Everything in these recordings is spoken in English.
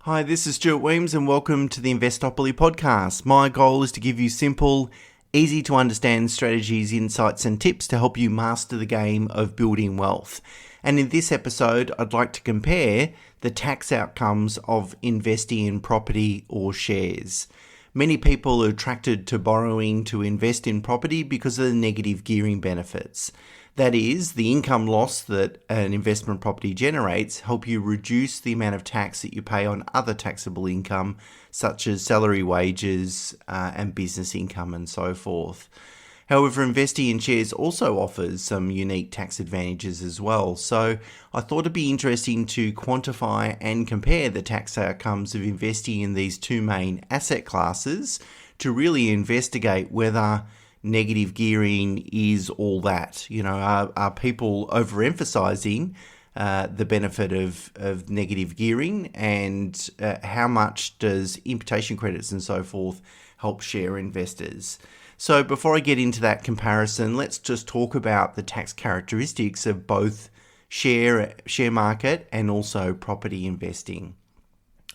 Hi, this is Stuart Weems and welcome to the Investopoly podcast. My goal is to give you simple, easy to understand strategies, insights and tips to help you master the game of building wealth. And in this episode, I'd like to compare the tax outcomes of investing in property or shares. Many people are attracted to borrowing to invest in property because of the negative gearing benefits. That is, the income loss that an investment property generates help you reduce the amount of tax that you pay on other taxable income, such as salary, wages, and business income and so forth. However, investing in shares also offers some unique tax advantages as well. So I thought it'd be interesting to quantify and compare the tax outcomes of investing in these two main asset classes to really investigate whether negative gearing is all that. Are people overemphasizing the benefit of negative gearing, and how much does imputation credits and so forth help share investors? So before I get into that comparison, let's just talk about the tax characteristics of both share market and also property investing.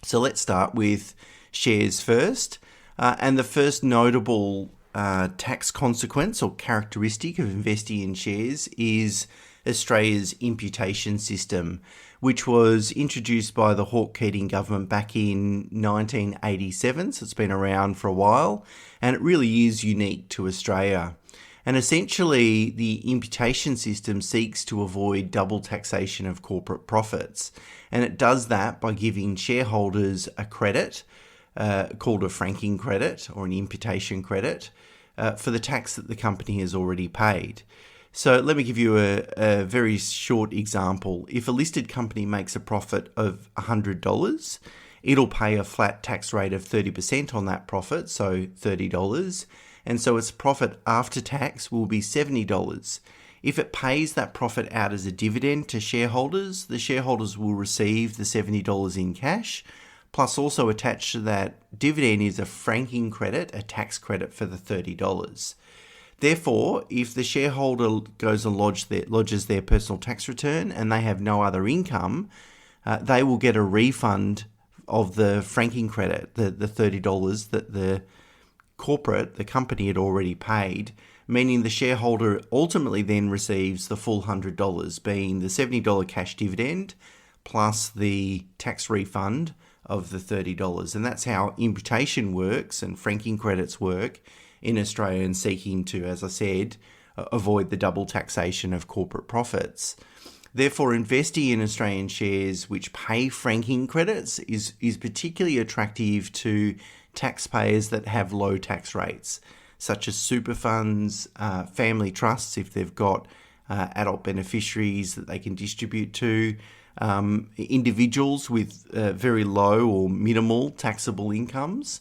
So let's start with shares first. And the first notable tax consequence or characteristic of investing in shares is Australia's imputation system, which was introduced by the Hawke-Keating government back in 1987, so it's been around for a while, and it really is unique to Australia. And essentially, the imputation system seeks to avoid double taxation of corporate profits, and it does that by giving shareholders a credit called a franking credit or an imputation credit for the tax that the company has already paid. So let me give you a very short example. If a listed company makes a profit of $100, it'll pay a flat tax rate of 30% on that profit, so $30. And so its profit after tax will be $70. If it pays that profit out as a dividend to shareholders, the shareholders will receive the $70 in cash, plus also attached to that dividend is a franking credit, a tax credit for the $30. Therefore, if the shareholder goes and lodges their personal tax return and they have no other income, they will get a refund of the franking credit, the $30 that the company had already paid, meaning the shareholder ultimately then receives the full $100, being the $70 cash dividend plus the tax refund of the $30. And that's how imputation works and franking credits work in Australia, and seeking to, as I said, avoid the double taxation of corporate profits. Therefore, investing in Australian shares which pay franking credits is particularly attractive to taxpayers that have low tax rates, such as super funds, family trusts if they've got adult beneficiaries that they can distribute to, individuals with very low or minimal taxable incomes.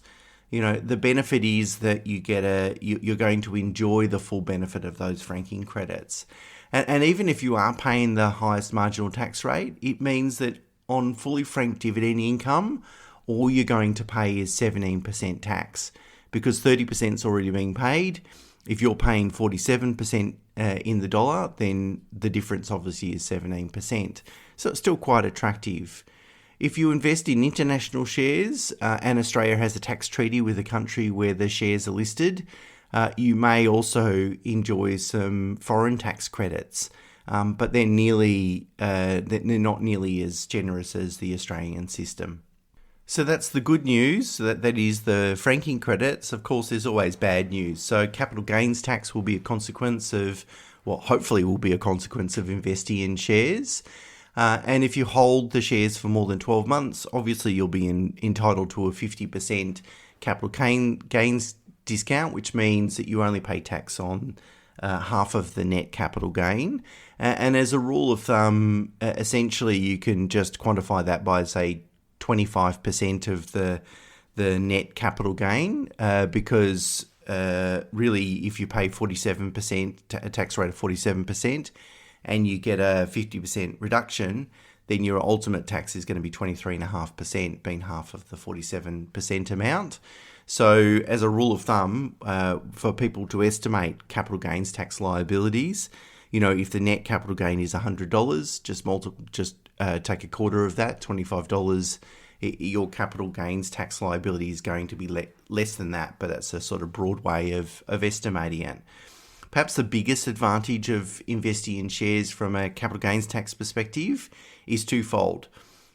The benefit is that you're going to enjoy the full benefit of those franking credits. And even if you are paying the highest marginal tax rate, it means that on fully franked dividend income, all you're going to pay is 17% tax, because 30% is already being paid. If you're paying 47% in the dollar, then the difference obviously is 17%. So it's still quite attractive. If you invest in international shares, and Australia has a tax treaty with a country where the shares are listed, you may also enjoy some foreign tax credits, but they're not nearly as generous as the Australian system. So that's the good news, that is the franking credits. Of course, there's always bad news. So capital gains tax will be a consequence of, hopefully will be a consequence of investing in shares. And if you hold the shares for more than 12 months, obviously you'll be entitled to a 50% capital gains discount, which means that you only pay tax on half of the net capital gain. And as a rule of thumb, essentially you can just quantify that by, say, 25% of the net capital gain, because really if you pay 47%, a tax rate of 47%, and you get a 50% reduction, then your ultimate tax is going to be 23.5%, being half of the 47% amount. So as a rule of thumb, for people to estimate capital gains tax liabilities, if the net capital gain is $100, just take a quarter of that, $25 your capital gains tax liability is going to be less than that, but that's a sort of broad way of estimating it. Perhaps the biggest advantage of investing in shares from a capital gains tax perspective is twofold.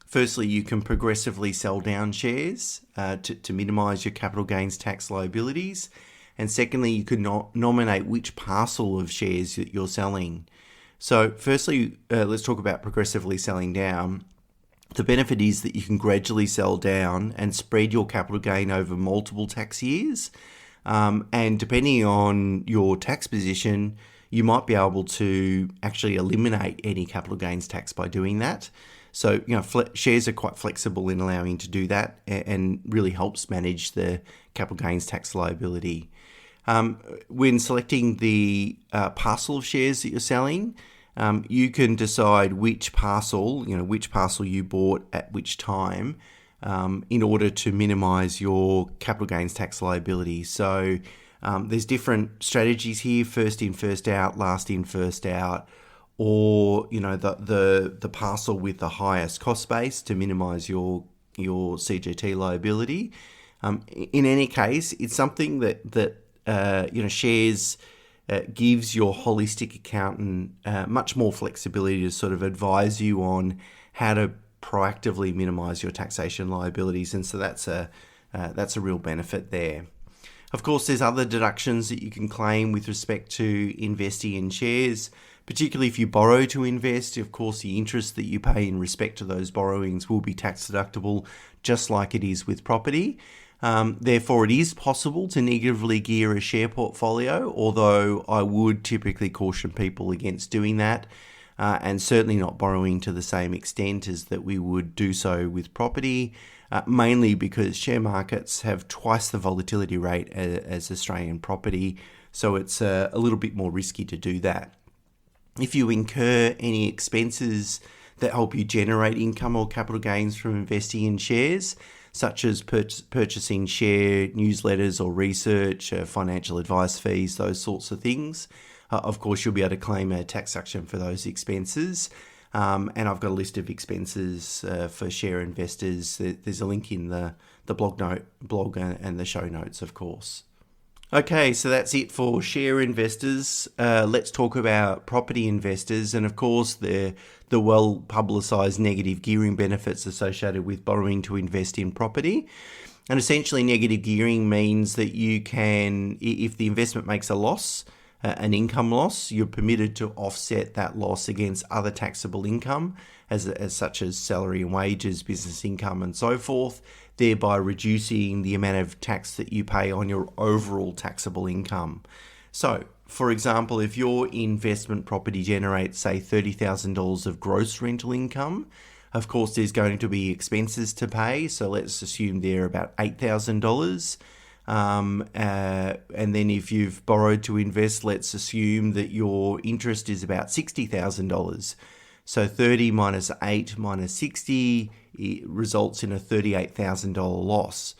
Firstly, you can progressively sell down shares to minimise your capital gains tax liabilities. And secondly, you can nominate which parcel of shares that you're selling. So firstly, let's talk about progressively selling down. The benefit is that you can gradually sell down and spread your capital gain over multiple tax years. And depending on your tax position, you might be able to actually eliminate any capital gains tax by doing that. So, shares are quite flexible in allowing you to do that and really helps manage the capital gains tax liability. When selecting the parcel of shares that you're selling, you can decide which parcel you bought at which time in order to minimise your capital gains tax liability. So there's different strategies here: first in, first out, last in, first out, or the parcel with the highest cost base to minimise your CGT liability. In any case, it's something that shares gives your holistic accountant much more flexibility to sort of advise you on how to proactively minimise your taxation liabilities, and so that's a real benefit there. Of course, there's other deductions that you can claim with respect to investing in shares, particularly if you borrow to invest. Of course, the interest that you pay in respect to those borrowings will be tax deductible, just like it is with property. Therefore, it is possible to negatively gear a share portfolio, although I would typically caution people against doing that, and certainly not borrowing to the same extent as that we would do so with property, mainly because share markets have twice the volatility rate as Australian property, so it's a little bit more risky to do that. If you incur any expenses that help you generate income or capital gains from investing in shares, such as purchasing share newsletters or research, financial advice fees, those sorts of things, of course, you'll be able to claim a tax deduction for those expenses. And I've got a list of expenses for share investors. There's a link in the blog and the show notes, of course. Okay, so that's it for share investors. Let's talk about property investors, and of course the well-publicised negative gearing benefits associated with borrowing to invest in property. And essentially, negative gearing means that you can, if the investment makes a loss, an income loss, you're permitted to offset that loss against other taxable income, as such as salary and wages, business income, and so forth, thereby reducing the amount of tax that you pay on your overall taxable income. So, for example, if your investment property generates, say, $30,000 of gross rental income, of course, there's going to be expenses to pay. So let's assume they're about $8,000. And then if you've borrowed to invest, let's assume that your interest is about $60,000. So 30 minus 8 minus 60 results in a $38,000 loss.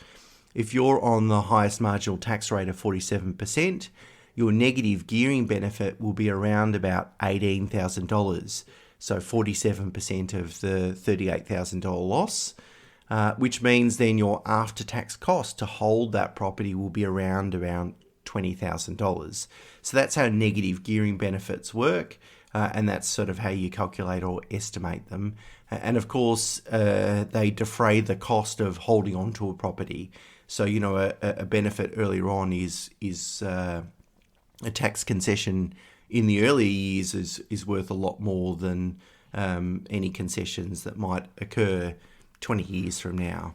If you're on the highest marginal tax rate of 47%, your negative gearing benefit will be around about $18,000. So 47% of the $38,000 loss, which means then your after-tax cost to hold that property will be around $20,000. So that's how negative gearing benefits work. And that's sort of how you calculate or estimate them. And of course, they defray the cost of holding on to a property. So, a benefit earlier on is a tax concession in the early years is worth a lot more than any concessions that might occur 20 years from now.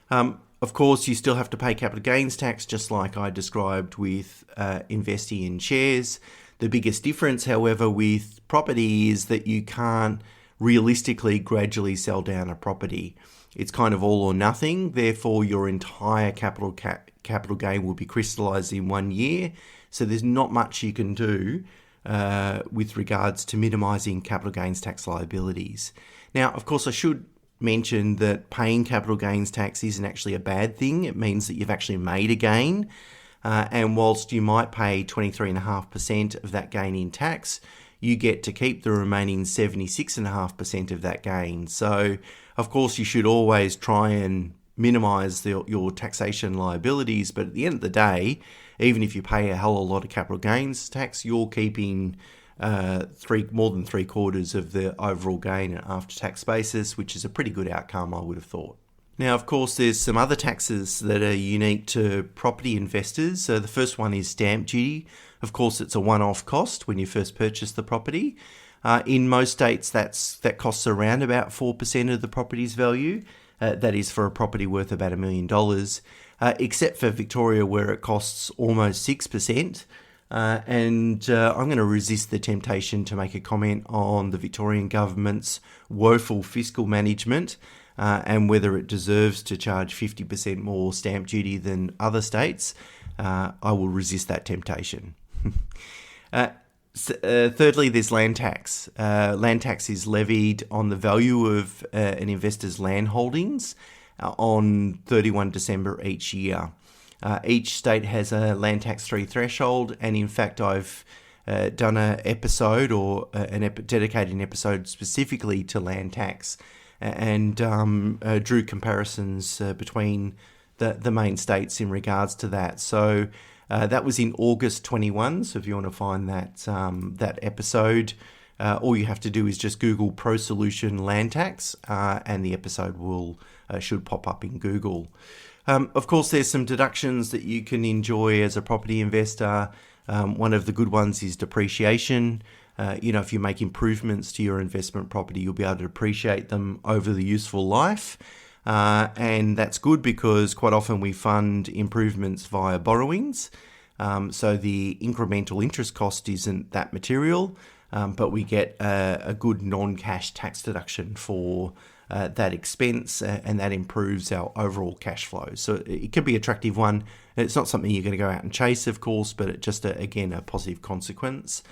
Of course, you still have to pay capital gains tax, just like I described with investing in shares. The biggest difference, however, with property is that you can't realistically gradually sell down a property. It's kind of all or nothing. Therefore, your entire capital gain will be crystallised in 1 year. So there's not much you can do with regards to minimising capital gains tax liabilities. Now, of course, I should mention that paying capital gains tax isn't actually a bad thing. It means that you've actually made a gain. And whilst you might pay 23.5% of that gain in tax, you get to keep the remaining 76.5% of that gain. So, Of course, you should always try and minimize your taxation liabilities, but at the end of the day, even if you pay a hell of a lot of capital gains tax, you're keeping more than 3/4 of the overall gain after tax basis, which is a pretty good outcome, I would have thought. Now, of course, there's some other taxes that are unique to property investors. So the first one is stamp duty. Of course, it's a one-off cost when you first purchase the property. In most states, that costs around about 4% of the property's value. That is for a property worth about $1 million, except for Victoria, where it costs almost 6%. I'm going to resist the temptation to make a comment on the Victorian government's woeful fiscal management and whether it deserves to charge 50% more stamp duty than other states. I will resist that temptation. Thirdly, there's land tax. Land tax is levied on the value of an investor's land holdings on 31 December each year. Each state has a land tax 3 threshold, and in fact, I've done an episode or dedicated episode specifically to land tax and drew comparisons between the main states in regards to that. So that was in August 21. So if you want to find that episode, all you have to do is just Google Pro Solution Land Tax, and the episode should pop up in Google. Of course, there's some deductions that you can enjoy as a property investor. One of the good ones is depreciation. If you make improvements to your investment property, you'll be able to depreciate them over the useful life. And that's good because quite often we fund improvements via borrowings. So the incremental interest cost isn't that material, but we get a good non-cash tax deduction for that expense, and that improves our overall cash flow. So it could be an attractive one. It's not something you're going to go out and chase, of course, but it just, again, a positive consequence.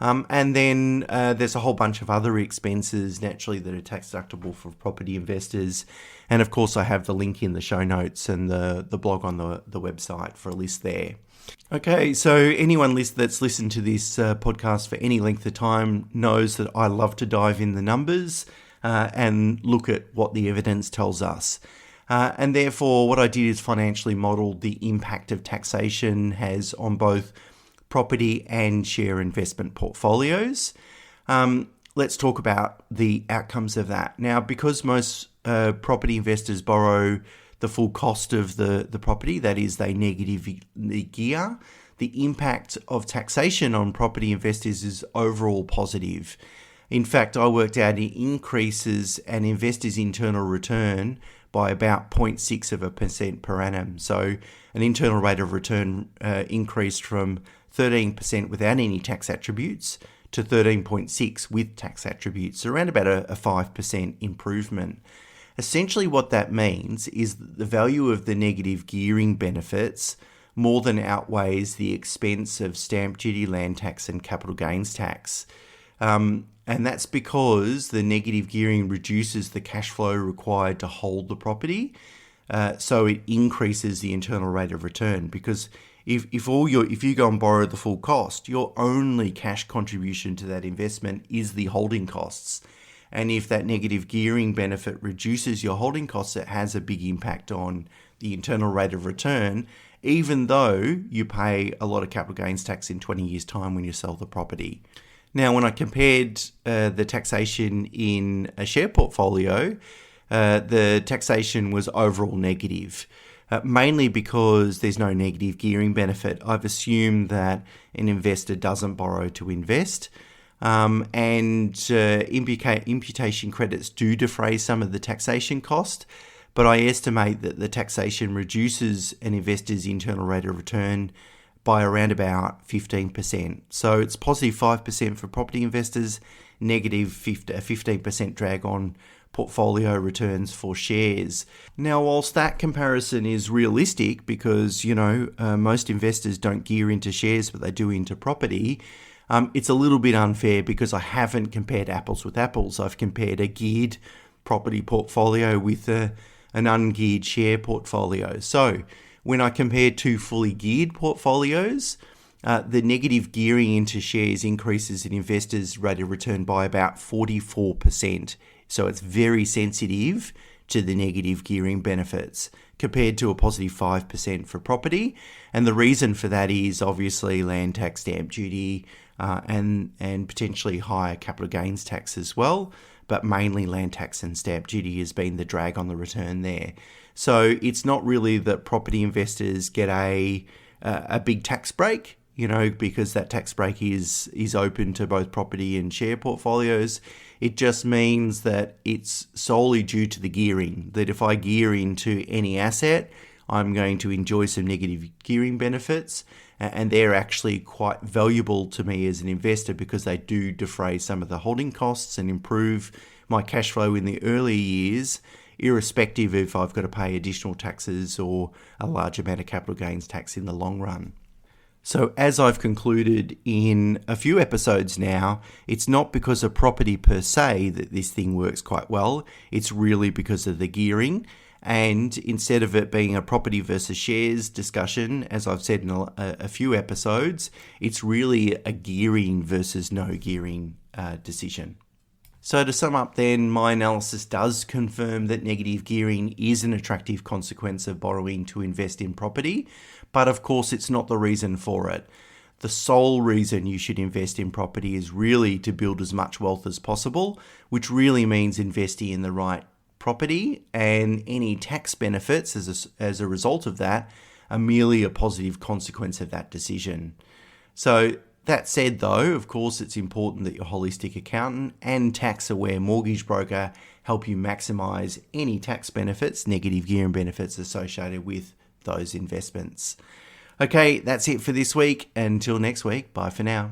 And then there's a whole bunch of other expenses, naturally, that are tax deductible for property investors. And of course, I have the link in the show notes and the blog on the website for a list there. Okay, so anyone that's listened to this podcast for any length of time knows that I love to dive in the numbers and look at what the evidence tells us. And therefore, what I did is financially model the impact of taxation has on both property and share investment portfolios. Let's talk about the outcomes of that. Now, because most property investors borrow the full cost of the property, that is, they negatively gear, the impact of taxation on property investors is overall positive. In fact, I worked out it increases an investor's internal return by about 0.6% per annum. So an internal rate of return increased from 13% without any tax attributes to 13.6% with tax attributes, so around about a 5% improvement. Essentially what that means is that the value of the negative gearing benefits more than outweighs the expense of stamp duty, land tax and capital gains tax. And that's because the negative gearing reduces the cash flow required to hold the property. So it increases the internal rate of return, because if you go and borrow the full cost, your only cash contribution to that investment is the holding costs. And if that negative gearing benefit reduces your holding costs, it has a big impact on the internal rate of return, even though you pay a lot of capital gains tax in 20 years' time when you sell the property. Now, when I compared the taxation in a share portfolio, the taxation was overall negative, mainly because there's no negative gearing benefit. I've assumed that an investor doesn't borrow to invest, and imputation credits do defray some of the taxation cost, but I estimate that the taxation reduces an investor's internal rate of return by around about 15%. So it's positive 5% for property investors, negative 15% drag on portfolio returns for shares. Now, whilst that comparison is realistic because, most investors don't gear into shares, but they do into property, it's a little bit unfair because I haven't compared apples with apples. I've compared a geared property portfolio with an ungeared share portfolio. So when I compare two fully geared portfolios, the negative gearing into shares increases an investor's rate of return by about 44% So it's very sensitive to the negative gearing benefits compared to a positive 5% for property. And the reason for that is obviously land tax, stamp duty, and potentially higher capital gains tax as well. But mainly land tax and stamp duty has been the drag on the return there. So it's not really that property investors get a big tax break, because that tax break is open to both property and share portfolios. It just means that it's solely due to the gearing, that if I gear into any asset, I'm going to enjoy some negative gearing benefits, and they're actually quite valuable to me as an investor because they do defray some of the holding costs and improve my cash flow in the early years, irrespective if I've got to pay additional taxes or a large amount of capital gains tax in the long run. So as I've concluded in a few episodes now, it's not because of property per se that this thing works quite well. It's really because of the gearing. And instead of it being a property versus shares discussion, as I've said in a few episodes, it's really a gearing versus no gearing decision. So to sum up then, my analysis does confirm that negative gearing is an attractive consequence of borrowing to invest in property, but of course it's not the reason for it. The sole reason you should invest in property is really to build as much wealth as possible, which really means investing in the right property, and any tax benefits as a result of that are merely a positive consequence of that decision. So that said, though, of course, it's important that your holistic accountant and tax-aware mortgage broker help you maximize any tax benefits, negative gearing benefits associated with those investments. Okay, that's it for this week. Until next week, bye for now.